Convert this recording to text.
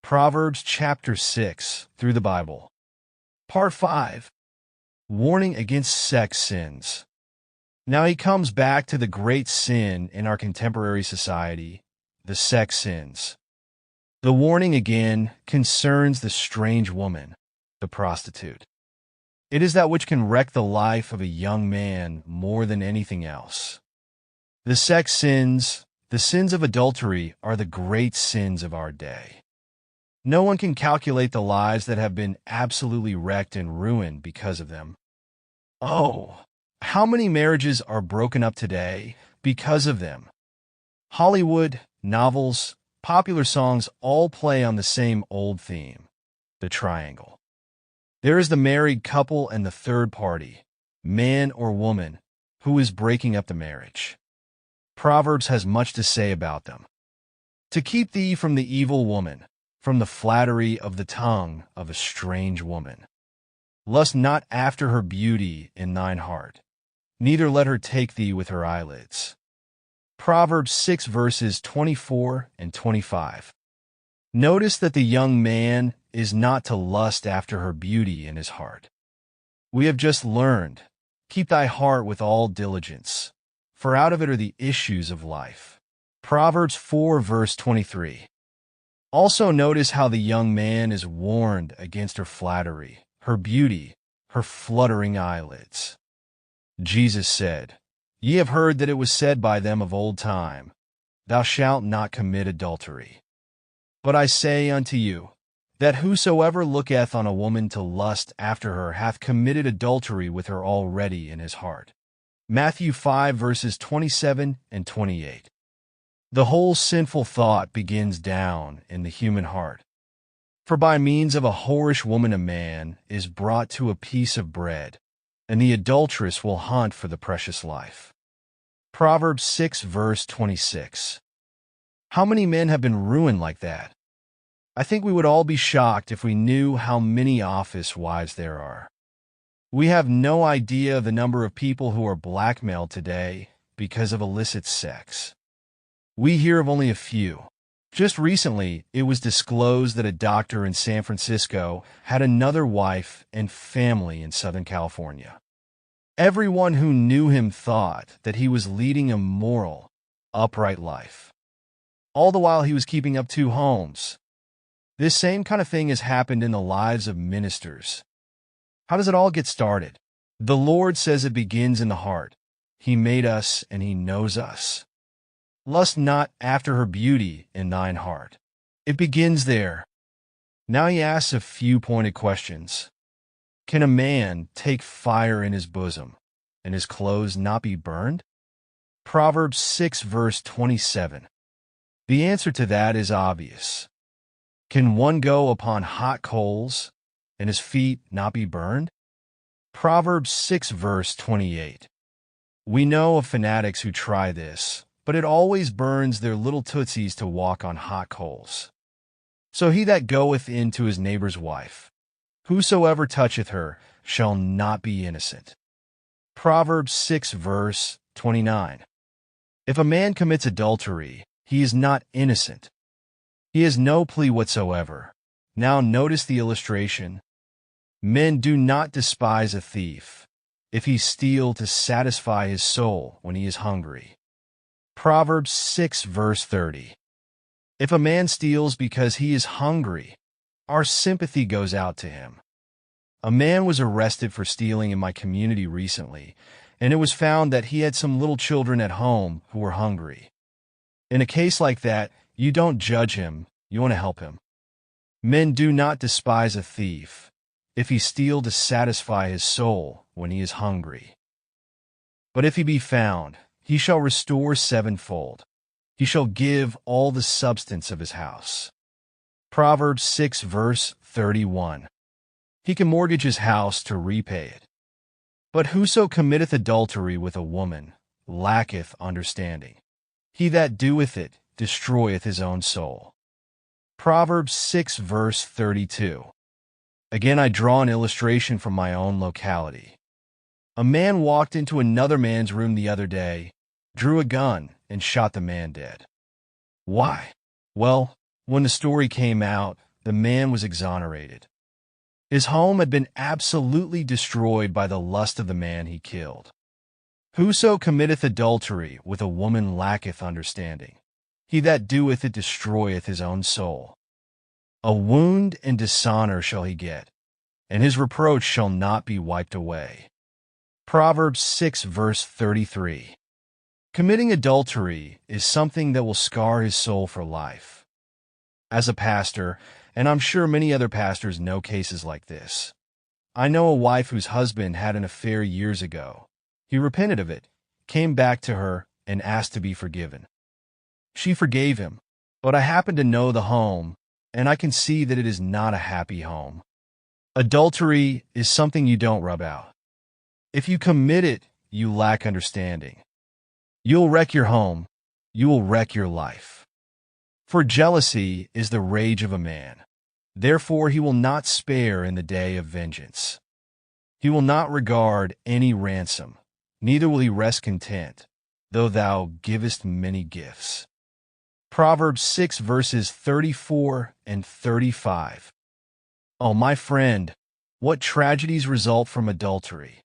Proverbs Chapter 6 through the Bible. Part 5. Warning against sex sins. Now he comes back to the great sin in our contemporary society, the sex sins. The warning again concerns the strange woman, the prostitute. It is that which can wreck the life of a young man more than anything else. The sex sins, the sins of adultery, are the great sins of our day. No one can calculate the lives that have been absolutely wrecked and ruined because of them. Oh, how many marriages are broken up today because of them? Hollywood, novels, popular songs all play on the same old theme, the triangle. There is the married couple and the third party, man or woman, who is breaking up the marriage. Proverbs has much to say about them. To keep thee from the evil woman, from the flattery of the tongue of a strange woman. Lust not after her beauty in thine heart, neither let her take thee with her eyelids. Proverbs 6 verses 24 and 25. Notice that the young man is not to lust after her beauty in his heart. We have just learned, keep thy heart with all diligence, for out of it are the issues of life. Proverbs 4 verse 23. Also notice how the young man is warned against her flattery, her beauty, her fluttering eyelids. Jesus said, Ye have heard that it was said by them of old time, Thou shalt not commit adultery. But I say unto you, that whosoever looketh on a woman to lust after her hath committed adultery with her already in his heart. Matthew 5 verses 27 and 28. The whole sinful thought begins down in the human heart. For by means of a whorish woman a man is brought to a piece of bread, and the adulteress will hunt for the precious life. Proverbs 6 verse 26. How many men have been ruined like that? I think we would all be shocked if we knew how many office wives there are. We have no idea of the number of people who are blackmailed today because of illicit sex. We hear of only a few. Just recently, it was disclosed that a doctor in San Francisco had another wife and family in Southern California. Everyone who knew him thought that he was leading a moral, upright life. All the while he was keeping up 2 homes. This same kind of thing has happened in the lives of ministers. How does it all get started? The Lord says it begins in the heart. He made us and He knows us. Lust not after her beauty in thine heart. It begins there. Now he asks a few pointed questions. Can a man take fire in his bosom, and his clothes not be burned? Proverbs 6 verse 27. The answer to that is obvious. Can one go upon hot coals, and his feet not be burned? Proverbs 6 verse 28. We know of fanatics who try this, but it always burns their little tootsies to walk on hot coals. So he that goeth in to his neighbor's wife, whosoever toucheth her, shall not be innocent. Proverbs 6 verse 29. If a man commits adultery, he is not innocent. He has no plea whatsoever. Now notice the illustration. Men do not despise a thief, if he steal to satisfy his soul when he is hungry. Proverbs 6 verse 30. If a man steals because he is hungry, our sympathy goes out to him. A man was arrested for stealing in my community recently, and it was found that he had some little children at home who were hungry. In a case like that, you don't judge him, you want to help him. Men do not despise a thief, if he steal to satisfy his soul when he is hungry. But if he be found, he shall restore 7-fold. He shall give all the substance of his house. Proverbs 6 verse 31. He can mortgage his house to repay it. But whoso committeth adultery with a woman lacketh understanding. He that doeth it destroyeth his own soul. Proverbs 6 verse 32. Again I draw an illustration from my own locality. A man walked into another man's room the other day, drew a gun, and shot the man dead. Why? Well, when the story came out, the man was exonerated. His home had been absolutely destroyed by the lust of the man he killed. Whoso committeth adultery with a woman lacketh understanding. He that doeth it destroyeth his own soul. A wound and dishonor shall he get, and his reproach shall not be wiped away. Proverbs 6 verse 33. Committing adultery is something that will scar his soul for life. As a pastor, and I'm sure many other pastors know cases like this. I know a wife whose husband had an affair years ago. He repented of it, came back to her, and asked to be forgiven. She forgave him, but I happen to know the home, and I can see that it is not a happy home. Adultery is something you don't rub out. If you commit it, you lack understanding. You'll wreck your home. You will wreck your life. For jealousy is the rage of a man. Therefore he will not spare in the day of vengeance. He will not regard any ransom, neither will he rest content, though thou givest many gifts. Proverbs 6 verses 34 and 35. Oh, my friend, what tragedies result from adultery!